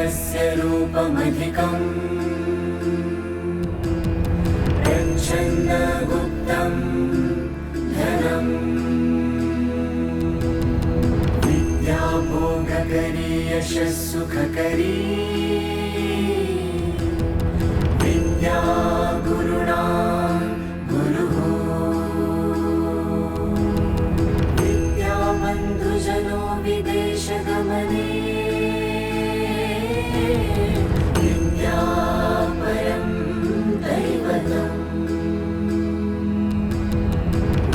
पुरुषस्य रूपमधिकम् प्रच्छन्नगुप्तं धनम् विद्या भोगकरी यशः सुखकरी विद्या गुरुणा गुरुः विद्या बन्धुजनो विदेशगमने विद्या परं दैवतम्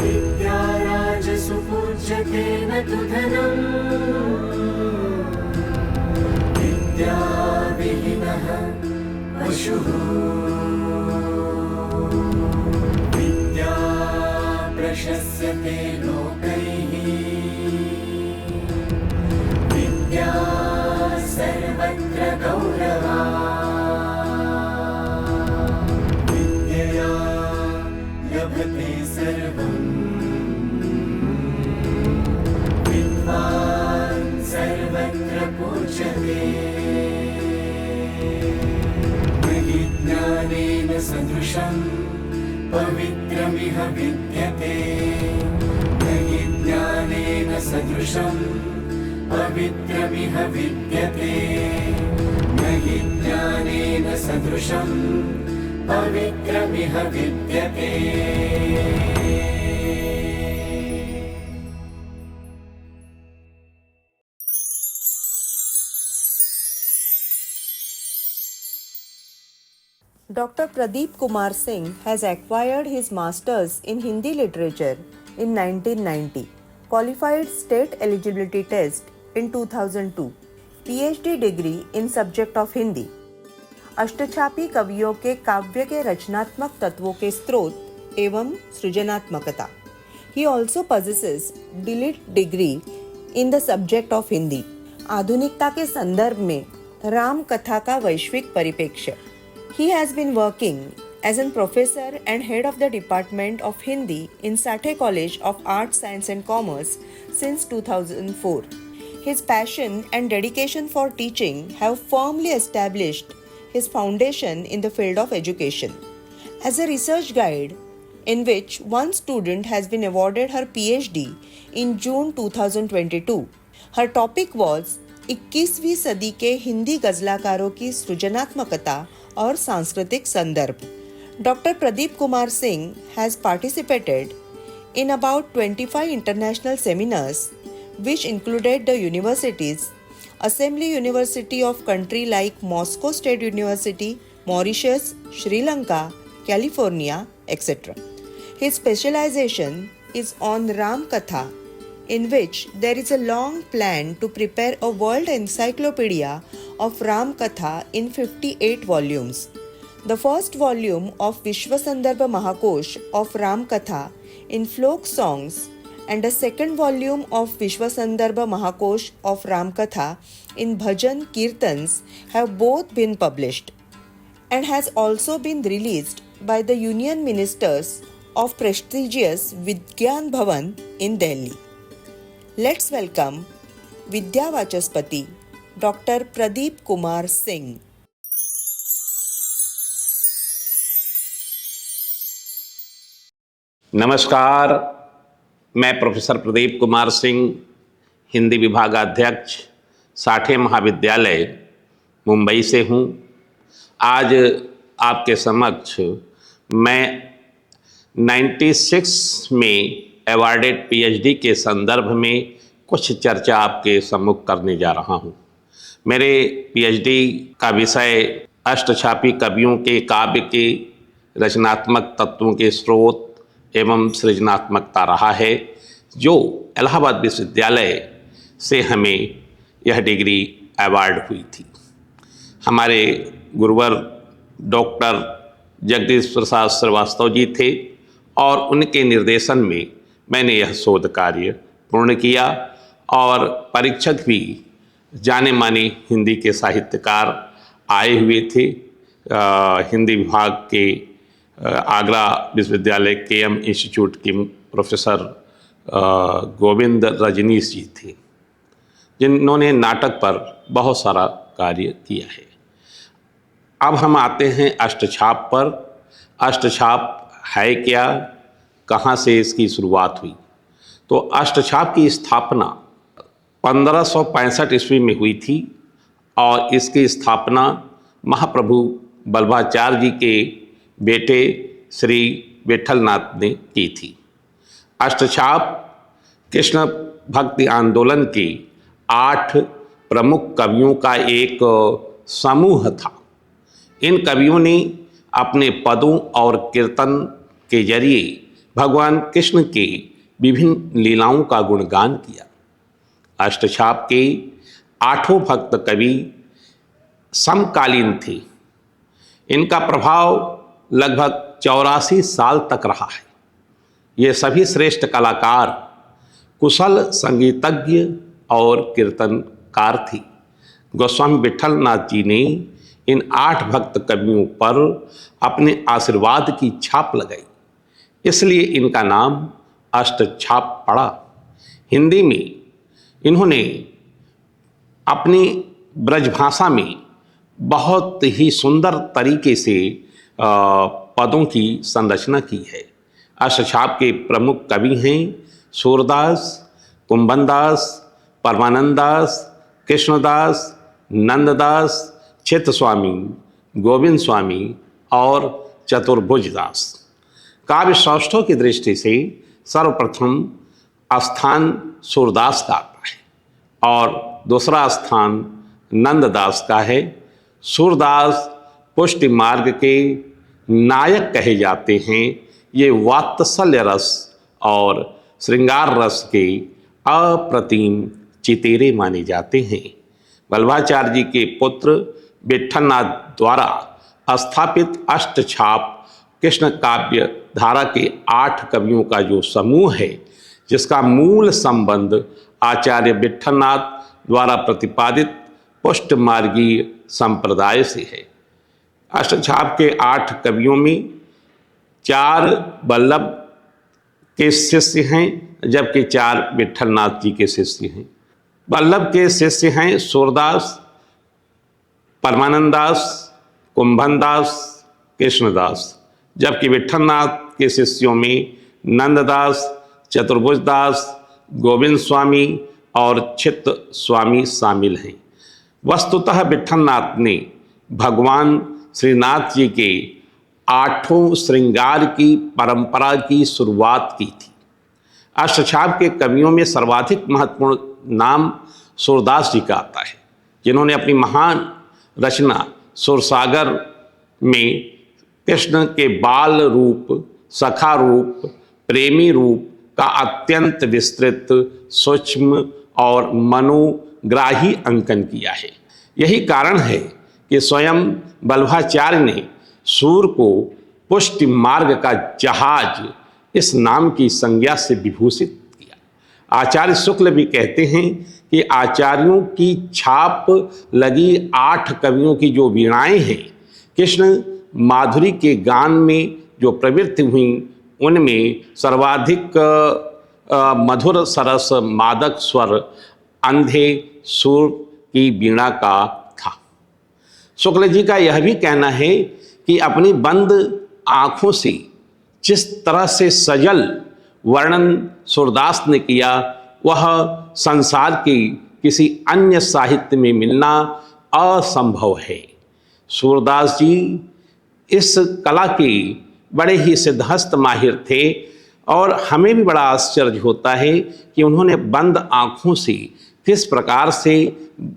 विद्या राजसु पूज्यते न तु धनम् विद्या विहीनः पशुः विद्या प्रशस्यते लोकैः विद्या सर्वत्र गौरवा विद्यया लभते सर्वम् विद्वान् सर्वत्र पूज्यते ज्ञानेन सदृशं पवित्रमिह विद्यते न हि ज्ञानेन सदृशं पवित्रमिह विद्यते न हि ज्ञानेन सदृशं पवित्रमिह विद्यते। Dr. Pradeep Kumar Singh has acquired his Masters in Hindi Literature in 1990, qualified State Eligibility Test in 2002, PhD degree in subject of Hindi, अष्टछापी कवियों के काव्य के रचनात्मक तत्वों के स्रोत एवं सृजनात्मकता. He also possesses DLit degree in the subject of Hindi. आधुनिकता के संदर्भ में राम कथा का वैश्विक परिप्रेक्ष्य. He has been working as a professor and head of the Department of Hindi in Sathe College of Arts, Science and Commerce since 2004. His passion and dedication for teaching have firmly established his foundation in the field of education. As a research guide, in which one student has been awarded her PhD in June 2022, her topic was 21वीं सदी के हिंदी गजलाकारों की सृजनात्मकता और सांस्कृतिक संदर्भ. Dr. Pradeep Kumar Singh has participated in about 25 international seminars which included the universities, Assembly University of country like Moscow State University, Mauritius, Sri Lanka, California, etc. His specialization is on Ram Katha, in which there is a long plan to prepare a world encyclopedia of Ram Katha in 58 volumes. The first volume of Vishwasandarbha Mahakosh of Ram Katha in folk songs and a second volume of Vishwasandarbha Mahakosh of Ram Katha in bhajan kirtans have both been published and has also been released by the Union Ministers of prestigious Vigyan Bhavan in Delhi. Let's welcome Vidya Vachaspati, Dr. Pradeep Kumar Singh. नमस्कार, मैं professor Pradeep Kumar Singh, Hindi विभागाध्यक्ष, साठे महाविद्यालय, मुंबई से हूँ. आज आपके समक्ष मैं 96 में अवार्डेड पीएचडी के संदर्भ में कुछ चर्चा आपके सम्मुख करने जा रहा हूँ. मेरे पीएचडी का विषय अष्टछापी कवियों के काव्य के रचनात्मक तत्वों के स्रोत एवं सृजनात्मकता रहा है, जो इलाहाबाद विश्वविद्यालय से हमें यह डिग्री अवार्ड हुई थी. हमारे गुरुवर डॉक्टर जगदीश प्रसाद श्रीवास्तव जी थे और उनके निर्देशन में मैंने यह शोध कार्य पूर्ण किया और परीक्षक भी जाने माने हिंदी के साहित्यकार आए हुए थे. हिंदी विभाग के आगरा विश्वविद्यालय केएम इंस्टीट्यूट के प्रोफेसर गोविंद रजनीश जी थे, जिन्होंने नाटक पर बहुत सारा कार्य किया है। अब हम आते हैं अष्टछाप पर। अष्टछाप है क्या, कहाँ से इसकी शुरुआत हुई? तो अष्टछाप की स्थापना 1565 ईस्वी में हुई थी और इसकी स्थापना महाप्रभु बल्लभाचार्य जी के बेटे श्री विठलनाथ ने की थी। अष्टछाप कृष्ण भक्ति आंदोलन के 8 प्रमुख कवियों का एक समूह था। इन कवियों ने अपने पदों और कीर्तन के जरिए भगवान कृष्ण के विभिन्न लीलाओं का गुणगान किया। अष्टछाप के 8 भक्त कवि समकालीन थे। इनका प्रभाव लगभग 84 साल तक रहा है। ये सभी श्रेष्ठ कलाकार, कुशल संगीतज्ञ और कीर्तनकार थे। गोस्वामी विठलनाथ जी ने इन 8 भक्त कवियों पर अपने आशीर्वाद की छाप लगाई, इसलिए इनका नाम अष्टछाप पड़ा। हिंदी में इन्होंने अपनी ब्रजभाषा में बहुत ही सुंदर तरीके से पदों की संरचना की है। अष्टछाप के प्रमुख कवि हैं सूरदास, कुंभनदास, परमानंददास, कृष्णदास, नंददास, चित्त स्वामी, गोविंद स्वामी और चतुर्भुजदास। काव्य सौष्ठव की दृष्टि से सर्वप्रथम स्थान सूरदास का आता है और दूसरा स्थान नंददास का है। सूरदास पुष्टि मार्ग के नायक कहे जाते हैं। ये वात्सल्य रस और श्रृंगार रस के अप्रतिम चितेरे माने जाते हैं। वल्लभाचार्य जी के पुत्र विठलनाथ द्वारा स्थापित अष्टछाप कृष्ण काव्य धारा के 8 कवियों का जो समूह है, जिसका मूल संबंध आचार्य विठलनाथ द्वारा प्रतिपादित पुष्टमार्गीय संप्रदाय से है। अष्टछाप के 8 कवियों में 4 वल्लभ के शिष्य हैं, जबकि 4 विठलनाथ जी के शिष्य हैं। वल्लभ के शिष्य हैं सूरदास, परमानंददास, कुंभनदास, कृष्णदास, जबकि विठलनाथ के शिष्यों में नंददास, चतुर्भुजदास, गोविंद स्वामी और चित्त स्वामी शामिल हैं। वस्तुतः विठलनाथ ने भगवान श्रीनाथ जी के 8 श्रृंगार की परंपरा की शुरुआत की थी। अष्टछाप के कवियों में सर्वाधिक महत्वपूर्ण नाम सूरदास जी का आता है, जिन्होंने अपनी महान रचना सुरसागर में कृष्ण के बाल रूप, सखा रूप, प्रेमी रूप का अत्यंत विस्तृत, सूक्ष्म और मनोग्राही अंकन किया है। यही कारण है कि स्वयं वल्लभाचार्य ने सूर को पुष्टि मार्ग का जहाज इस नाम की संज्ञा से विभूषित किया। आचार्य शुक्ल भी कहते हैं कि आचार्यों की छाप लगी 8 कवियों की जो वीणाएं हैं, कृष्ण माधुरी के गान में जो प्रवृत्ति हुई, उनमें सर्वाधिक मधुर सरस मादक स्वर अंधे सुर की वीणा का था। शुक्ल जी का यह भी कहना है कि अपनी बंद आँखों से जिस तरह से सजल वर्णन सूरदास ने किया, वह संसार के किसी अन्य साहित्य में मिलना असंभव है। सूरदास जी इस कला के बड़े ही सिद्धहस्त माहिर थे और हमें भी बड़ा आश्चर्य होता है कि उन्होंने बंद आँखों से किस प्रकार से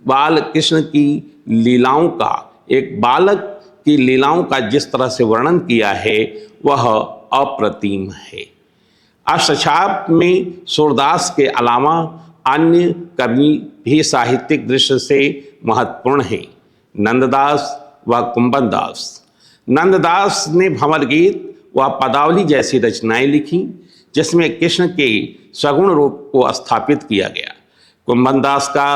बाल कृष्ण की लीलाओं का, एक बालक की लीलाओं का जिस तरह से वर्णन किया है, वह अप्रतिम है। अष्टछाप में सूरदास के अलावा अन्य कवि भी साहित्यिक दृष्टि से महत्वपूर्ण हैं। नंददास व कुंभनदास। नंददास ने भंवर गीत व पदावली जैसी रचनाएं लिखी, जिसमें कृष्ण के सगुण रूप को स्थापित किया गया। कुंभनदास का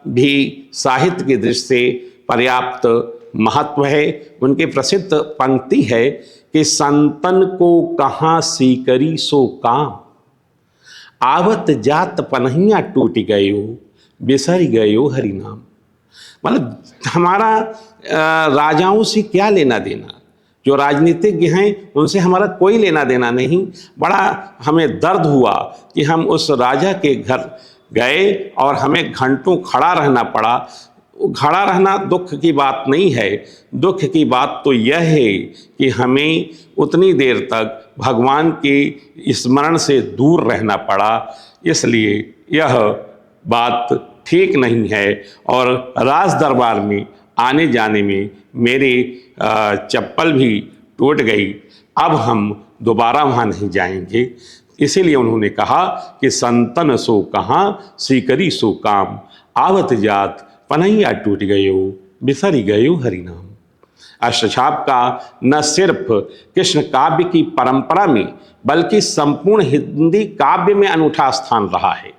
भी साहित्य की दृष्टि से पर्याप्त महत्व है। उनकी प्रसिद्ध पंक्ति है कि संतन को कहाँ सीकरी सो काम, आवत जात पनहिया टूट गयो, बिसर गयो हरि नाम। मतलब हमारा राजाओं से क्या लेना देना, जो राजनीतिज्ञ हैं उनसे हमारा कोई लेना देना नहीं। बड़ा हमें दर्द हुआ कि हम उस राजा के घर गए और हमें घंटों खड़ा रहना पड़ा। खड़ा रहना दुख की बात नहीं है, दुख की बात तो यह है कि हमें उतनी देर तक भगवान के स्मरण से दूर रहना पड़ा। इसलिए यह बात ठीक नहीं है और राज दरबार में आने जाने में मेरी चप्पल भी टूट गई। अब हम दोबारा वहाँ नहीं जाएंगे। इसीलिए उन्होंने कहा कि संतन सो कहाँ सीकरी सो काम, आवत जात पनैया टूट गयो बिसरी गयो हरिनाम। अष्टछाप का न सिर्फ कृष्ण काव्य की परंपरा में बल्कि संपूर्ण हिंदी काव्य में अनूठा स्थान रहा है।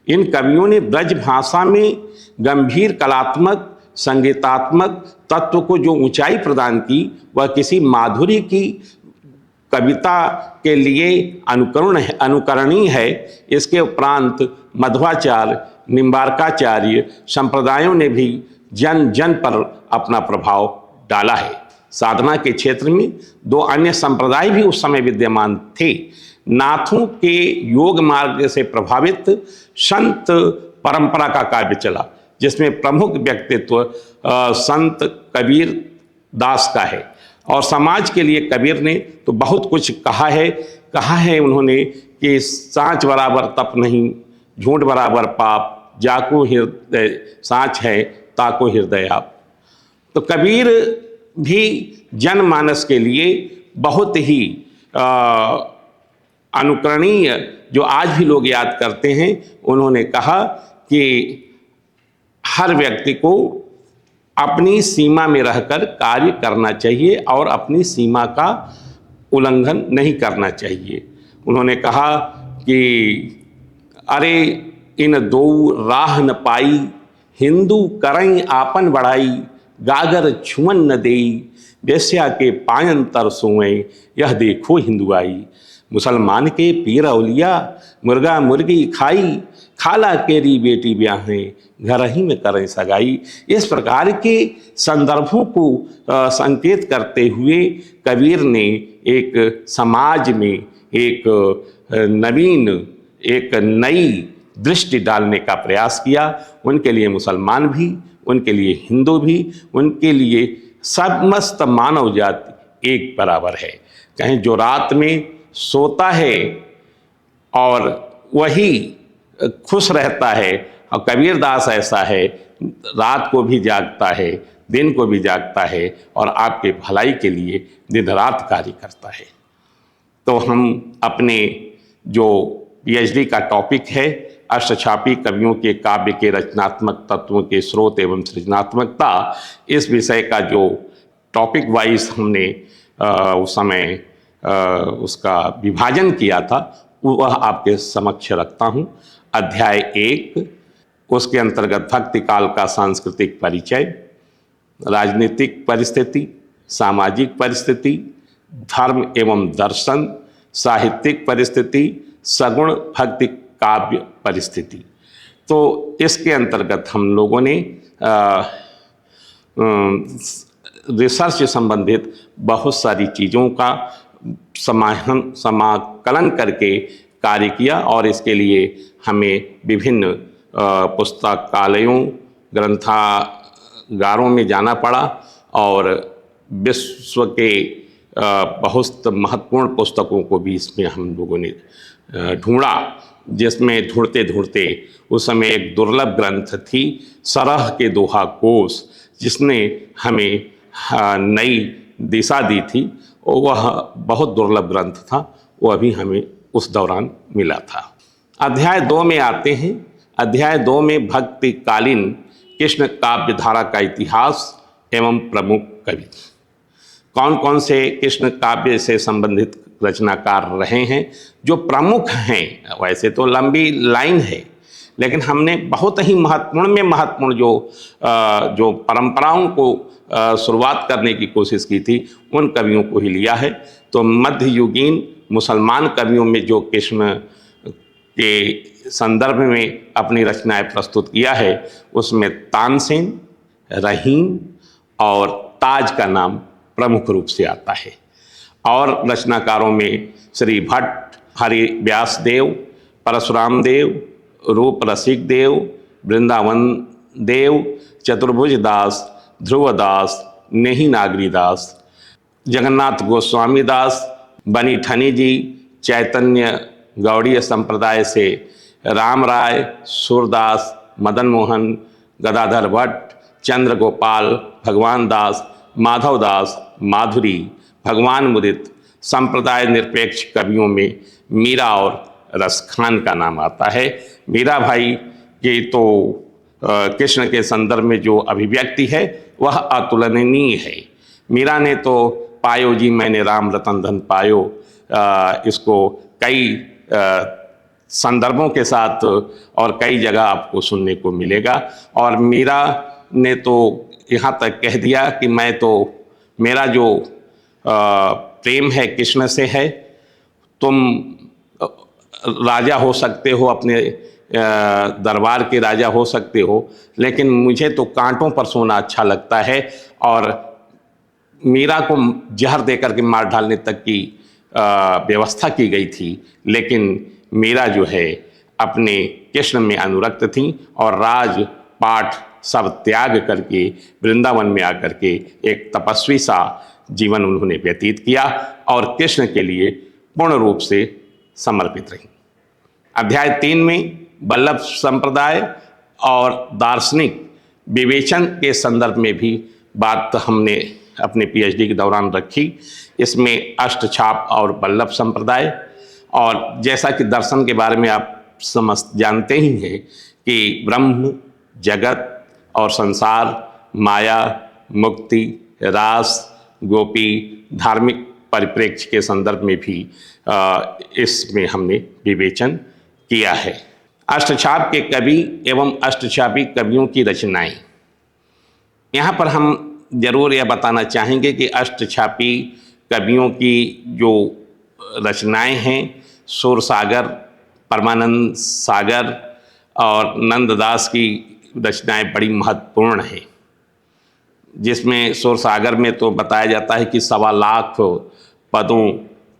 इन कवियों ने ब्रज भाषा में गंभीर कलात्मक संगीतात्मक तत्व को जो ऊंचाई प्रदान की वह किसी माधुरी की कविता के लिए अनुकरणीय है। इसके उपरांत मध्वाचार्य निम्बार्काचार्य संप्रदायों ने भी जन जन पर अपना प्रभाव डाला है। साधना के क्षेत्र में दो अन्य संप्रदाय भी उस समय विद्यमान थे। नाथों के योग मार्ग से प्रभावित संत परंपरा का काव्य चला, जिसमें प्रमुख व्यक्तित्व संत कबीर दास का है। और समाज के लिए कबीर ने तो बहुत कुछ कहा है उन्होंने कि सांच बराबर तप नहीं, झूठ बराबर पाप, जाको हृदय सांच है ताको हृदय आप। तो कबीर भी जनमानस के लिए बहुत ही अनुकरणीय, जो आज भी लोग याद करते हैं। उन्होंने कहा कि हर व्यक्ति को अपनी सीमा में रहकर कार्य करना चाहिए और अपनी सीमा का उल्लंघन नहीं करना चाहिए। उन्होंने कहा कि अरे इन दो राह न पाई, हिंदू करई आपन बड़ाई, गागर छुअन न देई, वेश्या के पायन तर सोए, यह देखो हिंदू आई। मुसलमान के पीर औलिया मुर्गा मुर्गी खाई, खाला केरी बेटी ब्याहें, घर ही में करें सगाई। इस प्रकार के संदर्भों को संकेत करते हुए कबीर ने एक समाज में एक नवीन एक नई दृष्टि डालने का प्रयास किया। उनके लिए मुसलमान भी, उनके लिए हिंदू भी, उनके लिए समस्त मानव जाति एक बराबर है। कहीं जो रात में सोता है और वही खुश रहता है, और कबीर दास ऐसा है, रात को भी जागता है, दिन को भी जागता है और आपके भलाई के लिए दिन रात कार्य करता है। तो हम अपने जो पीएचडी का टॉपिक है अष्टछापी कवियों के काव्य के रचनात्मक तत्वों के स्रोत एवं सृजनात्मकता, इस विषय का जो टॉपिक वाइज हमने उस समय उसका विभाजन किया था वह आपके समक्ष रखता हूँ। अध्याय 1, उसके अंतर्गत भक्ति काल का सांस्कृतिक परिचय, राजनीतिक परिस्थिति, सामाजिक परिस्थिति, धर्म एवं दर्शन, साहित्यिक परिस्थिति, सगुण भक्ति काव्य परिस्थिति। तो इसके अंतर्गत हम लोगों ने रिसर्च से संबंधित बहुत सारी चीज़ों का समाकलन करके कार्य किया और इसके लिए हमें विभिन्न पुस्तकालयों ग्रंथागारों में जाना पड़ा और विश्व के बहुत महत्वपूर्ण पुस्तकों को भी इसमें हम लोगों ने ढूंढा, जिसमें ढूंढते ढूंढते उस समय एक दुर्लभ ग्रंथ थी सरह के दोहा कोश, जिसने हमें नई दिशा दी थी। और वह बहुत दुर्लभ ग्रंथ था, वो अभी हमें उस दौरान मिला था। अध्याय 2 में आते हैं। अध्याय 2 में भक्तिकालीन कृष्ण काव्य धारा का इतिहास एवं प्रमुख कवि, कौन कौन से कृष्ण काव्य से संबंधित रचनाकार रहे हैं जो प्रमुख हैं। वैसे तो लंबी लाइन है, लेकिन हमने बहुत ही महत्वपूर्ण जो परंपराओं को शुरुआत करने की कोशिश की थी उन कवियों को ही लिया है। तो मध्ययुगीन मुसलमान कवियों में जो कृष्ण के संदर्भ में अपनी रचनाएं प्रस्तुत किया है, उसमें तानसेन, रहीम और ताज का नाम प्रमुख रूप से आता है। और रचनाकारों में श्री भट्ट, हरि व्यास देव, परशुराम देव, रूप रसिक देव, वृंदावन देव, चतुर्भुज दास, ध्रुव दास, नेही नागरी दास, जगन्नाथ गोस्वामी दास, बनी ठनी जी, चैतन्य गौड़ीय संप्रदाय से राम राय, सूरदास, मदन मोहन, गदाधर भट्ट, चंद्र गोपाल, भगवान दास, माधव दास, माधुरी, भगवान मुदित, संप्रदाय निरपेक्ष कवियों में मीरा और रसखान का नाम आता है। मीरा भाई की तो कृष्ण के संदर्भ में जो अभिव्यक्ति है वह अतुलनीय है। मीरा ने तो पायो जी मैंने राम रतन धन पायो, इसको कई संदर्भों के साथ और कई जगह आपको सुनने को मिलेगा। और मीरा ने तो यहाँ तक कह दिया कि मैं तो, मेरा जो प्रेम है कृष्ण से है, तुम राजा हो सकते हो, अपने दरबार के राजा हो सकते हो, लेकिन मुझे तो कांटों पर सोना अच्छा लगता है। और मीरा को जहर देकर के मार डालने तक की व्यवस्था की गई थी, लेकिन मीरा जो है अपने कृष्ण में अनुरक्त थी और राजपाट सब त्याग करके वृंदावन में आकर के एक तपस्वी सा जीवन उन्होंने व्यतीत किया और कृष्ण के लिए पूर्ण रूप से समर्पित रही। अध्याय 3 में वल्लभ संप्रदाय और दार्शनिक विवेचन के संदर्भ में भी बात हमने अपने पीएचडी के दौरान रखी। इसमें अष्टछाप और वल्लभ संप्रदाय, और जैसा कि दर्शन के बारे में आप जानते ही हैं कि ब्रह्म, जगत और संसार, माया, मुक्ति, रास, गोपी, धार्मिक परिप्रेक्ष्य के संदर्भ में भी इसमें हमने विवेचन किया है। अष्टछाप के कवि एवं अष्टछापी कवियों की रचनाएं, यहाँ पर हम जरूर यह बताना चाहेंगे कि अष्टछापी कवियों की जो रचनाएं हैं, सूरसागर, परमानंद सागर और नंददास की रचनाएं बड़ी महत्वपूर्ण हैं, जिसमें सूरसागर में तो बताया जाता है कि 1.25 लाख पदों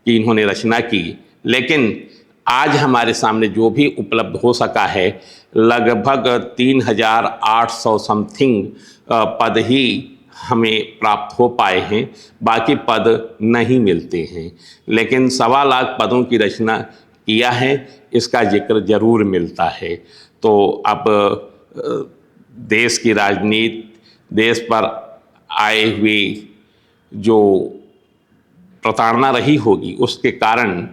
की इन्होंने रचना की, लेकिन आज हमारे सामने जो भी उपलब्ध हो सका है लगभग 3800 समथिंग पद ही हमें प्राप्त हो पाए हैं, बाकी पद नहीं मिलते हैं। लेकिन 1.25 लाख पदों की रचना किया है, इसका जिक्र जरूर मिलता है। तो अब देश की राजनीति, देश पर आए हुए जो प्रताड़ना रही होगी, उसके कारण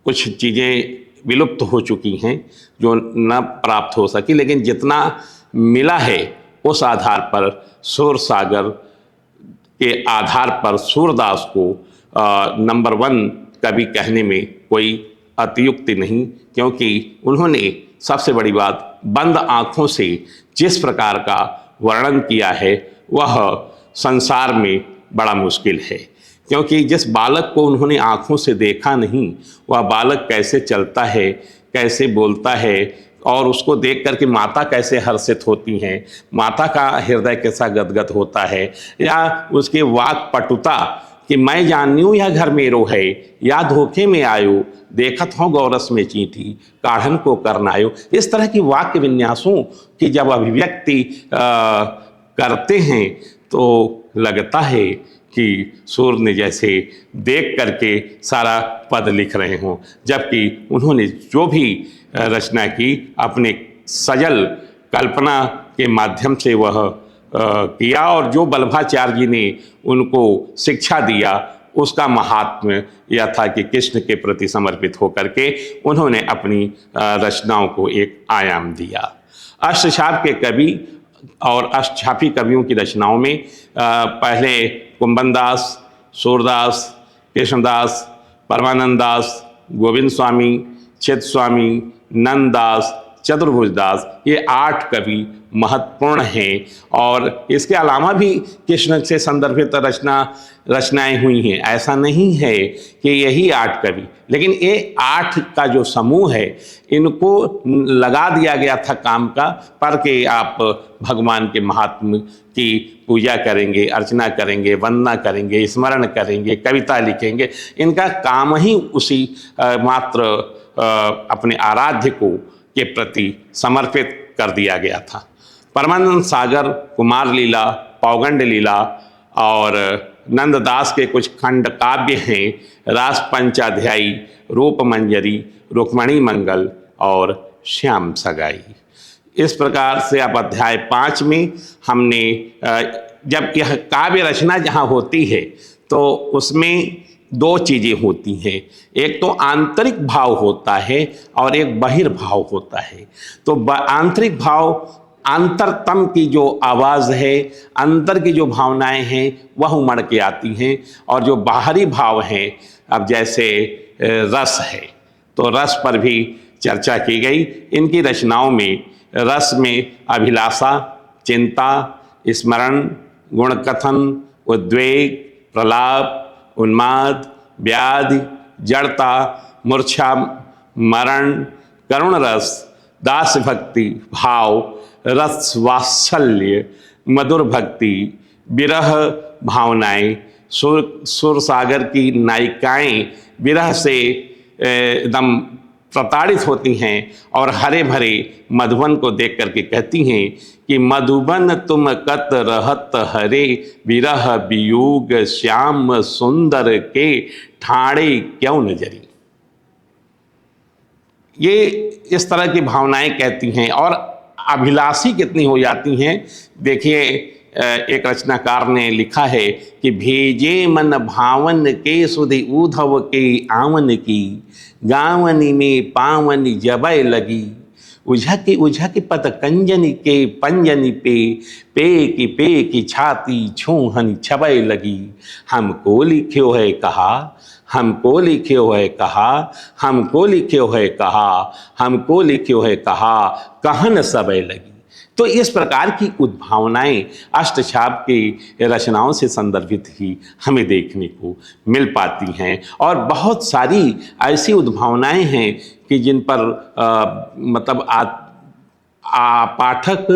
कुछ चीज़ें विलुप्त हो चुकी हैं जो न प्राप्त हो सकी, लेकिन जितना मिला है उस आधार पर सूरसागर के आधार पर सूरदास को नंबर 1 कवि कहने में कोई अतियुक्ति नहीं, क्योंकि उन्होंने सबसे बड़ी बात बंद आँखों से जिस प्रकार का वर्णन किया है वह संसार में बड़ा मुश्किल है। क्योंकि जिस बालक को उन्होंने आँखों से देखा नहीं, वह बालक कैसे चलता है, कैसे बोलता है, और उसको देख करके माता कैसे हर्षित होती हैं, माता का हृदय कैसा गदगद होता है, या उसके वाक पटुता कि मैं जानियो यह घर मेरो है, या धोखे में आयो, देखत हो गौरस में चींटी, काढ़न को करनायो। इस तरह की वाक्य विन्यासों की जब अभिव्यक्ति करते हैं तो लगता है कि सूर्य ने जैसे देख करके सारा पद लिख रहे हों, जबकि उन्होंने जो भी रचना की अपने सजल कल्पना के माध्यम से वह किया, और जो वल्लभाचार्य जी ने उनको शिक्षा दिया उसका महात्म्य यह था कि कृष्ण के प्रति समर्पित होकर के उन्होंने अपनी रचनाओं को एक आयाम दिया। अष्टछाप के कवि और अष्टछापी कवियों की रचनाओं में पहले कुंभन दास, सूरदास, कृष्णदास, परमानंद दास, गोविंद स्वामी, चित स्वामी, नंददास, चतुर्भुज दास, ये 8 कवि महत्वपूर्ण हैं। और इसके अलावा भी कृष्ण से संदर्भित रचनाएं हुई हैं। ऐसा नहीं है कि यही 8 कवि, लेकिन ये 8 का जो समूह है इनको लगा दिया गया था काम का पर के आप भगवान के महात्म की पूजा करेंगे, अर्चना करेंगे, वंदना करेंगे, स्मरण करेंगे, कविता लिखेंगे। इनका काम ही उसी मात्र अपने आराध्य को के प्रति समर्पित कर दिया गया था। परमानंद सागर, कुमार लीला, पौगंड लीला और नंददास के कुछ खंड काव्य हैं, रास पंचाध्यायी, रूप मंजरी, रुक्मणी मंगल और श्याम सगाई। इस प्रकार से अब अध्याय 5 में हमने जब यह काव्य रचना जहाँ होती है तो उसमें 2 चीज़ें होती हैं, एक तो आंतरिक भाव होता है और एक बहिर्भाव होता है। तो आंतरिक भाव, अंतरतम की जो आवाज़ है, अंतर की जो भावनाएं हैं वह उमड़ के आती हैं, और जो बाहरी भाव हैं, अब जैसे रस है तो रस पर भी चर्चा की गई। इनकी रचनाओं में रस में अभिलाषा, चिंता, स्मरण, गुणकथन, उद्वेग, प्रलाप, उन्माद, व्याधि, जड़ता, मूर्छा, मरण, करुण रस, दास भक्ति भाव, रस वात्सल्य, मधुर भक्ति, विरह भावनाएं, सुर सागर की नायिकाएं विरह से एकदम प्रताड़ित होती हैं और हरे भरे मधुबन को देख करके कहती हैं कि मधुबन तुम कत रहत हरे, विरह वियोग श्याम सुंदर के ठाणे क्यों नजरी। ये इस तरह की भावनाएं कहती हैं और अभिलाषी कितनी हो जाती हैं। देखिए, एक रचनाकार ने लिखा है कि भेजे मन भावन के सुधि उधव के आवन की, गावनी में पावनी जबय लगी, उझक पत कंजनी के पंजनी पे की छाती छूहन छबय लगी। हमको लिख्यो है कहा, हमको लिख्यो है कहा, हमको लिख्यो है कहा, हमको लिख्यो है कहा, कहन सबय लगी। तो इस प्रकार की उद्भावनाएं अष्टछाप की रचनाओं से संदर्भित ही हमें देखने को मिल पाती हैं। और बहुत सारी ऐसी उद्भावनाएं हैं कि जिन पर मतलब पाठक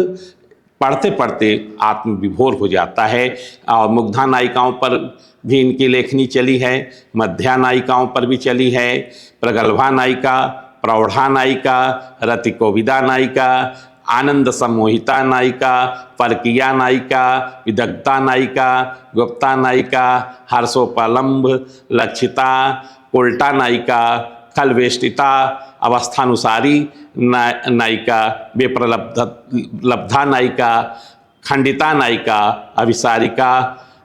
पढ़ते पढ़ते आत्मविभोर हो जाता है। और मुग्धा नायिकाओं पर भी इनकी लेखनी चली है, मध्या नायिकाओं पर भी चली है, प्रगल्भा नायिका, प्रौढ़ा नायिका, रतिकोविदा नायिका, आनंद सम्मोहिता नायिका, परकिया नायिका, विदग्धा नायिका, गुप्ता नायिका, हर्षोपलम्भ, लक्षिता, उल्टा नायिका, खलवेष्टिता, अवस्थानुसारी नायिका, विप्रलब्धा नायिका, खंडिता नायिका, अभिसारिका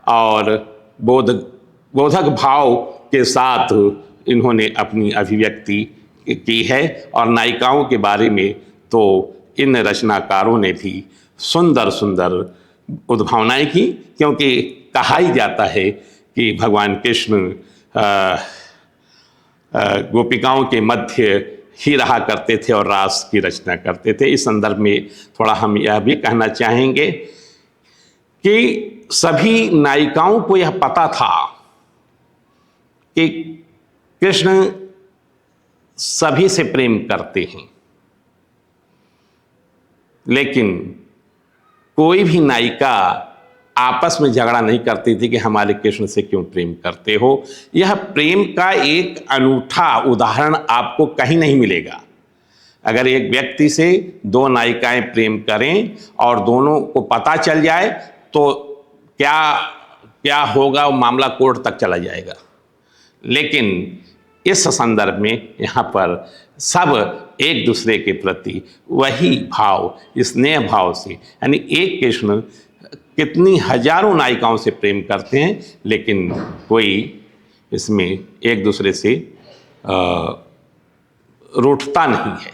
और बोधक भाव के साथ इन्होंने अपनी अभिव्यक्ति की है। और नायिकाओं के बारे में तो इन रचनाकारों ने भी सुंदर सुंदर उद्भावनाएं की, क्योंकि कहा ही जाता है कि भगवान कृष्ण गोपिकाओं के मध्य ही रहा करते थे और रास की रचना करते थे। इस संदर्भ में थोड़ा हम यह भी कहना चाहेंगे कि सभी नायिकाओं को यह पता था कि कृष्ण सभी से प्रेम करते हैं, लेकिन कोई भी नायिका आपस में झगड़ा नहीं करती थी कि हमारे कृष्ण से क्यों प्रेम करते हो। यह प्रेम का एक अनूठा उदाहरण आपको कहीं नहीं मिलेगा। अगर एक व्यक्ति से 2 नायिकाएं प्रेम करें और दोनों को पता चल जाए तो क्या क्या होगा, वो मामला कोर्ट तक चला जाएगा। लेकिन इस संदर्भ में यहाँ पर सब एक दूसरे के प्रति वही भाव, स्नेह भाव से, यानी एक कृष्ण कितनी हजारों नायिकाओं से प्रेम करते हैं, लेकिन कोई इसमें एक दूसरे से रूठता नहीं है।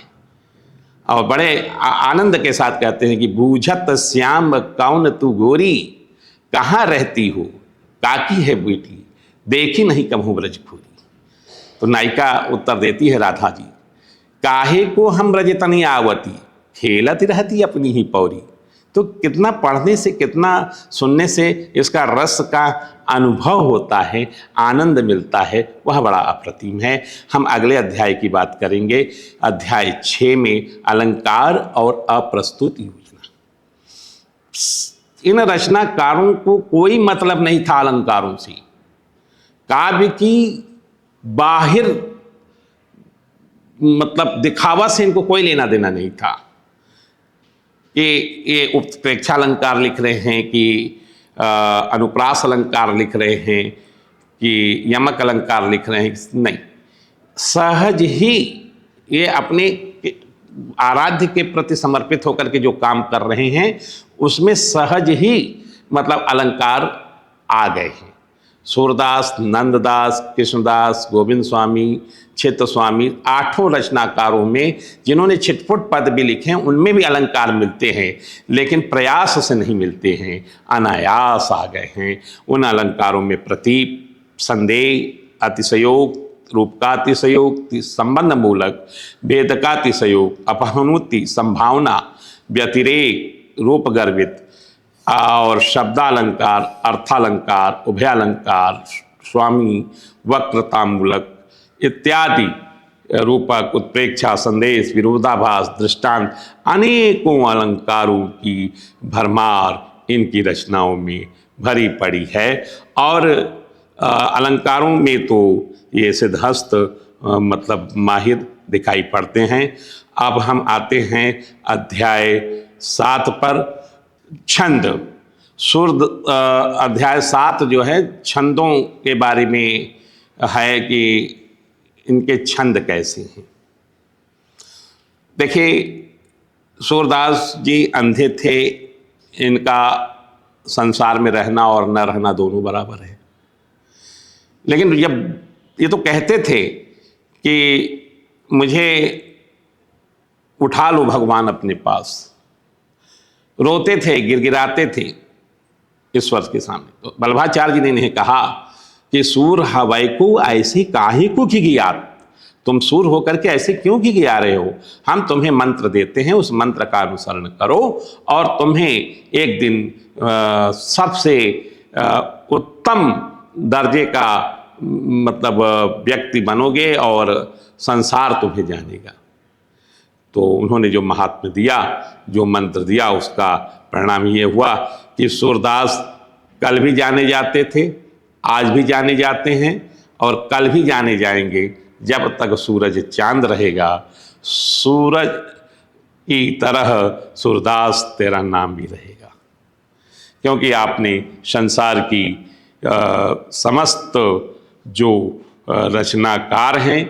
और बड़े आनंद के साथ कहते हैं कि बूझत श्याम कौन तू गोरी, कहाँ रहती हो काकी है बेटी, देखी नहीं कभू ब्रजपुरी। तो नायिका उत्तर देती है राधा जी काहे को हम रजतनी आवती, खेलती रहती अपनी ही पौरी। तो कितना पढ़ने से, कितना सुनने से इसका रस का अनुभव होता है, आनंद मिलता है, वह बड़ा अप्रतिम है। हम अगले अध्याय की बात करेंगे, अध्याय 6 में अलंकार और अप्रस्तुत योजना। इन रचनाकारों को कोई मतलब नहीं था अलंकारों से। काव्य की बाहिर मतलब दिखावा से इनको कोई लेना देना नहीं था कि ये उत्प्रेक्षा अलंकार लिख रहे हैं कि अनुप्रास अलंकार लिख रहे हैं कि यमक अलंकार लिख रहे हैं। नहीं, सहज ही ये अपने आराध्य के प्रति समर्पित होकर के जो काम कर रहे हैं उसमें सहज ही मतलब अलंकार आ गए हैं। सूरदास, नंददास, कृष्णदास, गोविंद स्वामी, चित्त स्वामी, 8 रचनाकारों में जिन्होंने छिटपुट पद भी लिखे हैं उनमें भी अलंकार मिलते हैं, लेकिन प्रयास से नहीं मिलते हैं, अनायास आ गए हैं। उन अलंकारों में प्रतीप, संदेह, अतिशयोक्त, रूपकातिशयोक्त, संबंध मूलक, भेदकातिशयोक्त, अपहनुति, संभावना, व्यतिरेक, रूप गर्वित और शब्दालंकार, अर्थालंकार, उभयालंकार, स्वामी, वक्रतामूलक इत्यादि रूपक, उत्प्रेक्षा, संदेश, विरोधाभास, दृष्टांत, अनेकों अलंकारों की भरमार इनकी रचनाओं में भरी पड़ी है। और अलंकारों में तो ये सिद्धहस्त मतलब माहिर दिखाई पड़ते हैं। अब हम आते हैं अध्याय 7 पर, छंद। अध्याय 7 जो है छंदों के बारे में है कि इनके छंद कैसे हैं। देखिए, सूरदास जी अंधे थे, इनका संसार में रहना और न रहना दोनों बराबर है। लेकिन जब ये तो कहते थे कि मुझे उठा लो भगवान अपने पास, रोते थे, गिड़गिड़ाते थे ईश्वर के सामने। तो वल्लभाचार्य जी ने इन्हें कहा कि सूर हवै को ऐसी काहे को खिगियात, तुम सूर होकर के ऐसे क्यों खिगिया रहे हो? हम तुम्हें मंत्र देते हैं, उस मंत्र का अनुसरण करो और तुम्हें एक दिन सबसे उत्तम दर्जे का मतलब व्यक्ति बनोगे और संसार तुम्हें जानेगा। तो उन्होंने जो महात्म्य दिया, जो मंत्र दिया, उसका परिणाम ये हुआ कि सूरदास कल भी जाने जाते थे, आज भी जाने जाते हैं और कल भी जाने जाएंगे। जब तक सूरज चांद रहेगा, सूरज की तरह सूरदास तेरा नाम भी रहेगा, क्योंकि आपने संसार की समस्त जो रचनाकार हैं,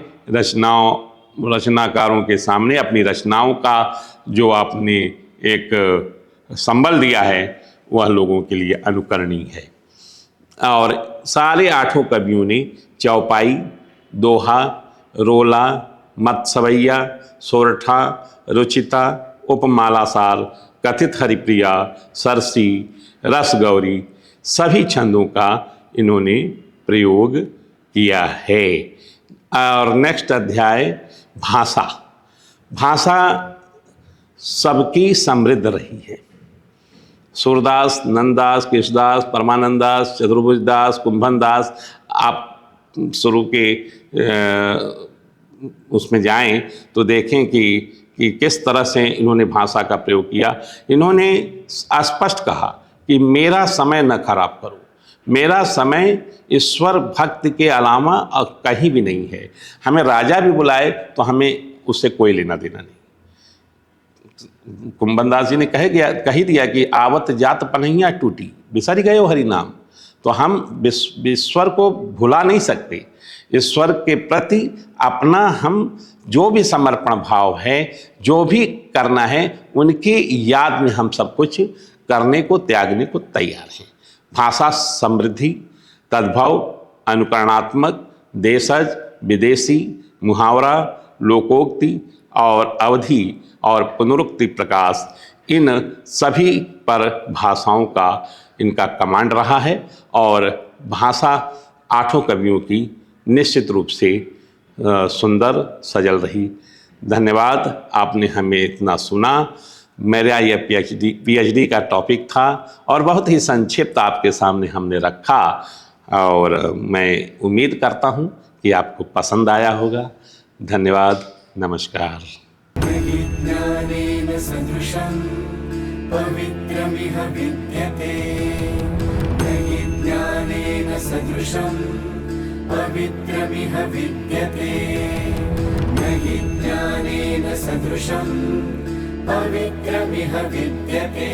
रचनाकारों के सामने अपनी रचनाओं का जो आपने एक संबल दिया है वह लोगों के लिए अनुकरणीय है। और सारे 8 कवियों ने चौपाई, दोहा, रोला, मत्सवैया, सोरठा, रुचिता, उपमालासार, कथित हरिप्रिया, सरसी, रसगौरी सभी छंदों का इन्होंने प्रयोग किया है। और नेक्स्ट अध्याय भाषा। भाषा सबकी समृद्ध रही है। सूरदास, नंददास, कृष्णदास, परमानंददास, चतुर्भुजदास, कुंभनदास, आप शुरू के उसमें जाएं तो देखें कि किस तरह से इन्होंने भाषा का प्रयोग किया। इन्होंने स्पष्ट कहा कि मेरा समय न खराब करो, मेरा समय ईश्वर भक्ति के अलावा कहीं भी नहीं है। हमें राजा भी बुलाए तो हमें उससे कोई लेना देना नहीं। कुंभनदास जी ने कही दिया कि आवत जात पनहिया टूटी, बिसर गए हो हरि नाम। तो हम ईश्वर को भुला नहीं सकते। ईश्वर के प्रति अपना हम जो भी समर्पण भाव है, जो भी करना है, उनकी याद में हम सब कुछ करने को, त्यागने को तैयार हैं। भाषा समृद्धि, तद्भव, अनुकरणात्मक, देशज, विदेशी, मुहावरा, लोकोक्ति और अवधि और पुनरुक्ति प्रकाश, इन सभी पर भाषाओं का इनका कमांड रहा है। और भाषा 8 कवियों की निश्चित रूप से सुंदर, सजल रही। धन्यवाद, आपने हमें इतना सुना। मेरा यह पीएचडी का टॉपिक था और बहुत ही संक्षिप्त आपके सामने हमने रखा, और मैं उम्मीद करता हूँ कि आपको पसंद आया होगा। धन्यवाद, नमस्कार। ज्ञानेन सदृशं पवित्रमिह विद्यते, ज्ञानेन सदृशं पवित्रमिह विद्यते, ज्ञानेन सदृशं पवित्रमिह विद्यते।